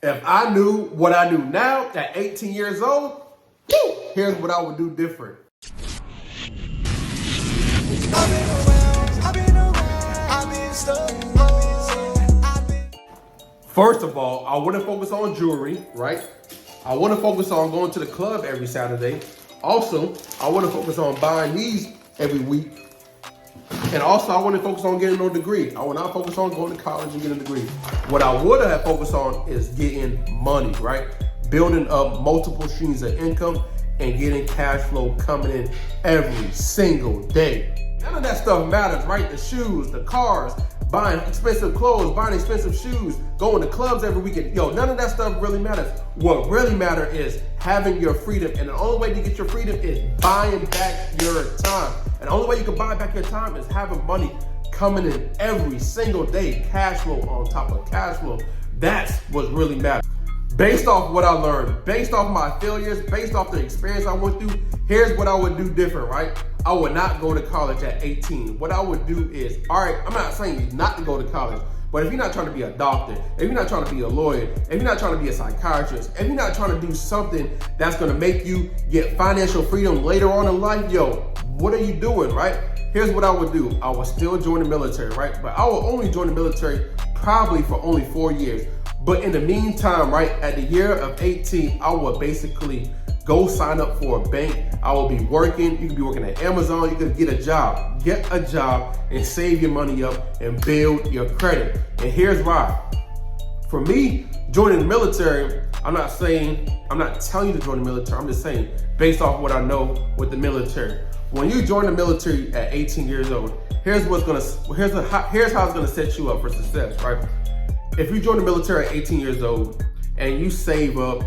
If I knew what I knew now at 18 years old, here's what I would do different. First of all, I wouldn't focus on jewelry, right? I wouldn't focus on going to the club every Saturday. Also, I wouldn't focus on buying these every week. And also, I wouldn't focus on getting no degree. I would not focus on going to college and getting a degree. What I would have focused on is getting money, right? Building up multiple streams of income and getting cash flow coming in every single day. None of that stuff matters, right? The shoes, the cars, buying expensive clothes, buying expensive shoes, going to clubs every weekend. Yo, none of that stuff really matters. What really matters is having your freedom. And the only way to get your freedom is buying back your time. And the only way you can buy back your time is having money coming in every single day. Cash flow on top of cash flow. That's what really matters. Based off what I learned, based off my failures, based off the experience I went through, here's what I would do different, right? I would not go to college at 18. What I would do is, all right, I'm not saying not to go to college, but if you're not trying to be a doctor, if you're not trying to be a lawyer, if you're not trying to be a psychiatrist, if you're not trying to do something that's gonna make you get financial freedom later on in life, yo, what are you doing, right? Here's what I would do. I would still join the military, right? But I will only join the military probably for only 4 years. But in the meantime, right, at the year of 18, I would basically go sign up for a bank. I will be working. You could be working at Amazon. You could get a job. Get a job and save your money up and build your credit. And here's why. For me, joining the military, I'm not telling you to join the military. I'm just saying, based off what I know with the military. When you join the military at 18 years old, here's how it's gonna set you up for success, right? If you join the military at 18 years old and you save up,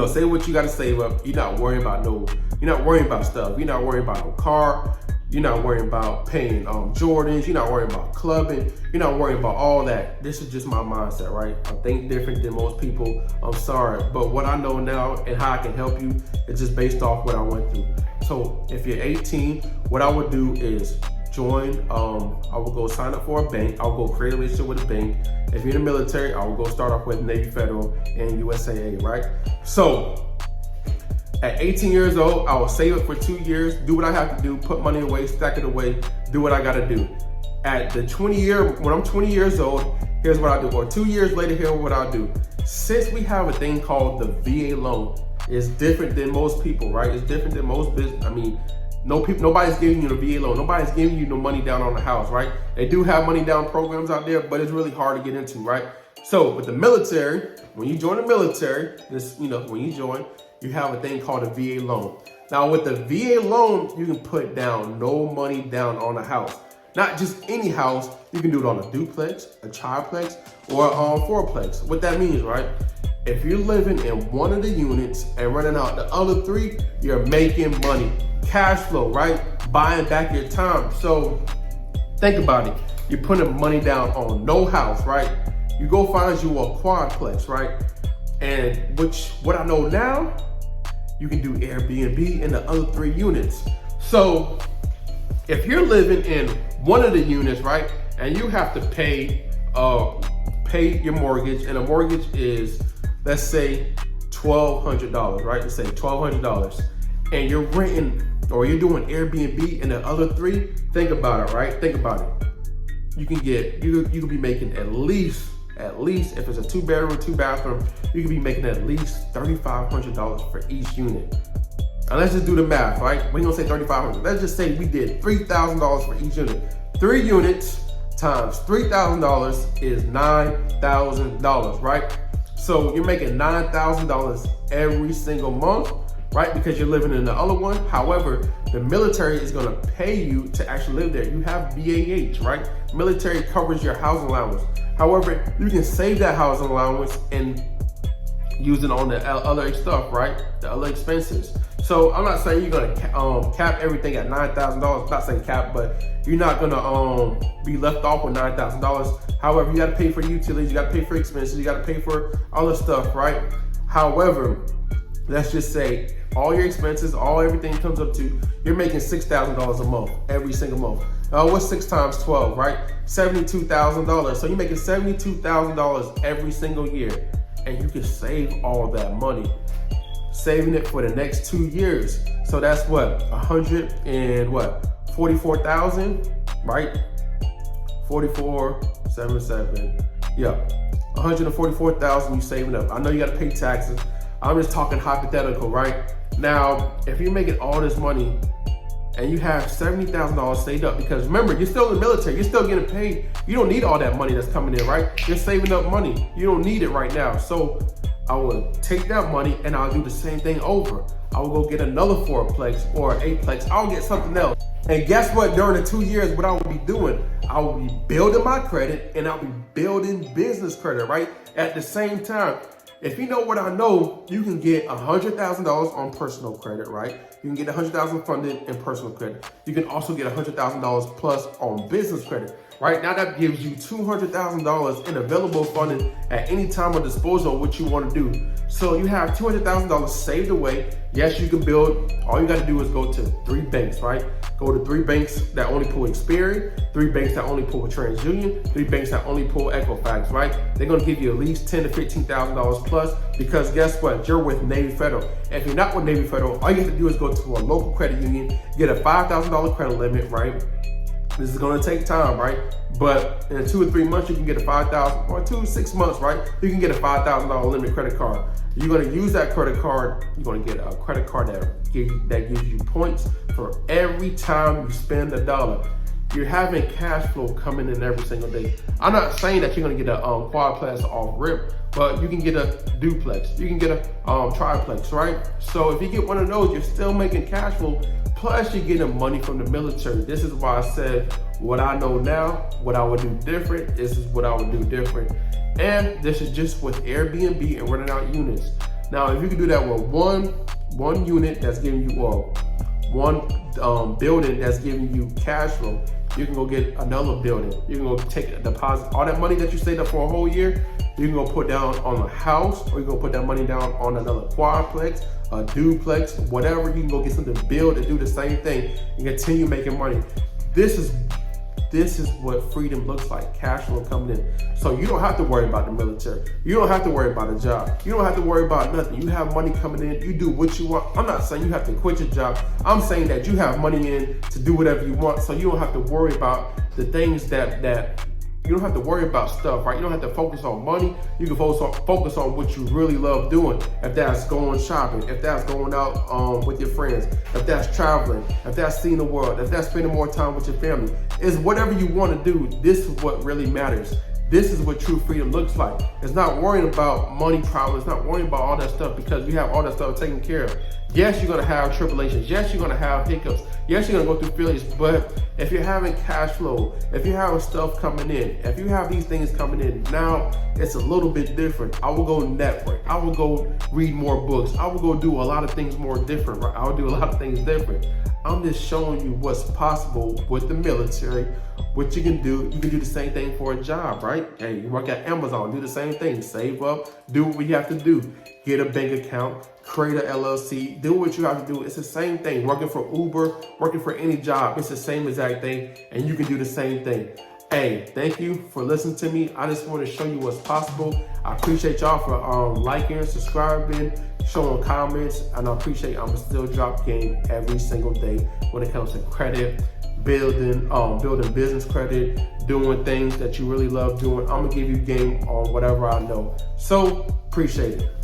say what you gotta save up, you're not worrying about stuff. You're not worrying about no car. You're not worrying about paying Jordans. You're not worrying about clubbing. You're not worrying about all that. This is just my mindset, right? I think different than most people. I'm sorry. But what I know now and how I can help you is just based off what I went through. So if you're 18, what I would do is join, I will go sign up for a bank. I'll go create a relationship with a bank. If you're in the military, I will go start off with Navy Federal and USAA, right? So at 18 years old, I will save it for 2 years, do what I have to do, put money away, stack it away, do what I gotta do. At the when I'm 20 years old, here's what I do. Or 2 years later, here's what I'll do. Since we have a thing called the VA loan, it's different than most people, right? It's different than most business. Nobody's giving you the VA loan. Nobody's giving you no money down on the house, right? They do have money down programs out there, but it's really hard to get into, right? So with the military, when you join the military, when you join, you have a thing called a VA loan. Now with the VA loan, you can put down no money down on a house. Not just any house, you can do it on a duplex, a triplex, or a fourplex. What that means, right? If you're living in one of the units and renting out the other 3, you're making money. Cash flow, right? Buying back your time. So think about it. You're putting money down on no house, right? You go find you a quadplex, right? And what I know now, you can do Airbnb in the other 3 units. So if you're living in one of the units, right, and you have to pay your mortgage, and a mortgage is, let's say, $1,200, right? Let's say $1,200, and you're renting or you're doing Airbnb in the other 3. Think about it, right? Think about it. You can be making at least if it's a 2-bedroom, 2-bathroom, you can be making at least $3,500 for each unit. Now let's just do the math, right? We ain't gonna say $3,500. Let's just say we did $3,000 for each unit. 3 units times $3,000 is $9,000, right? So you're making $9,000 every single month, right? Because you're living in the other one. However, the military is gonna pay you to actually live there. You have BAH, right? Military covers your housing allowance. However, you can save that housing allowance and use it on the other stuff, right? The other expenses. So I'm not saying you're gonna cap everything at $9,000. I'm not saying cap, but you're not gonna be left off with $9,000. However, you gotta pay for utilities, you gotta pay for expenses, you gotta pay for other stuff, right? However, let's just say all your expenses, everything comes up to, you're making $6,000 a month, every single month. What's 6 times 12, right? $72,000. So you're making $72,000 every single year. and you can save all that money, saving it for the next 2 years. So that's what, 44,000, right? 4477, yeah, 144,000 you saving up. I know you got to pay taxes. I'm just talking hypothetical, right? Now, if you're making all this money and you have $70,000 saved up, because remember, you're still in the military, you're still getting paid. You don't need all that money that's coming in, right? You're saving up money. You don't need it right now. So I will take that money and I'll do the same thing over. I will go get another 4-plex or 8-plex. I'll get something else. And guess what? During the 2 years, what I will be doing, I will be building my credit and I'll be building business credit, right? At the same time. If you know what I know, you can get $100,000 on personal credit, right? You can get $100,000 funded in personal credit. You can also get $100,000 plus on business credit. Right now, that gives you $200,000 in available funding at any time of disposal of what you want to do. So you have $200,000 saved away. Yes, you can build. All you got to do is go to 3 banks, right? Go to 3 banks that only pull Experian, 3 banks that only pull TransUnion, 3 banks that only pull Equifax, right? They're going to give you at least $10,000 to $15,000 plus, because guess what? You're with Navy Federal. If you're not with Navy Federal, all you have to do is go to a local credit union, get a $5,000 credit limit, right? This is gonna take time, right? But in 2 or 3 months, you can get a $5,000, or 2 to 6 months, right? You can get a $5,000 limit credit card. You're gonna use that credit card. You're gonna get a credit card that gives you points for every time you spend $1. You're having cash flow coming in every single day. I'm not saying that you're gonna get a quadplex off rip, but you can get a duplex. You can get a triplex, right? So if you get one of those, you're still making cash flow. Plus, you're getting money from the military. This is why I said what I know now, what I would do different. This is what I would do different. And this is just with Airbnb and renting out units. Now, if you can do that with one unit that's giving you, one building that's giving you cash flow, you can go get another building. You can go take a deposit. All that money that you saved up for a whole year, you can go put down on a house, or you can go put that money down on another quadplex, a duplex, whatever. You can go get something to build and do the same thing and continue making money. This is what freedom looks like, cash flow coming in. So you don't have to worry about the military. You don't have to worry about a job. You don't have to worry about nothing. You have money coming in, you do what you want. I'm not saying you have to quit your job. I'm saying that you have money in to do whatever you want, so you don't have to worry about the things that you don't have to worry about stuff, right? You don't have to focus on money. You can focus on what you really love doing. If that's going shopping, if that's going out with your friends, if that's traveling, if that's seeing the world, if that's spending more time with your family, it's whatever you want to do. This is what really matters. This is what true freedom looks like. It's not worrying about money problems. It's not worrying about all that stuff, because you have all that stuff taken care of. Yes, you're gonna have tribulations. Yes, you're gonna have hiccups. Yes, you're gonna go through failures. But if you're having cash flow, if you're having stuff coming in, if you have these things coming in, now it's a little bit different. I will go network. I will go read more books. I will go do a lot of things more different, right? I will do a lot of things different. I'm just showing you what's possible with the military, what you can do. You can do the same thing for a job, right? Hey, you work at Amazon, do the same thing. Save up, do what you have to do. Get a bank account, create a LLC, do what you have to do. It's the same thing. Working for Uber, working for any job, it's the same exact thing, and you can do the same thing. Hey, thank you for listening to me. I just want to show you what's possible. I appreciate y'all for liking, subscribing, showing comments, and I appreciate I'm still drop game every single day when it comes to credit, building business credit, doing things that you really love doing. I'm gonna give you game on whatever I know. So appreciate it.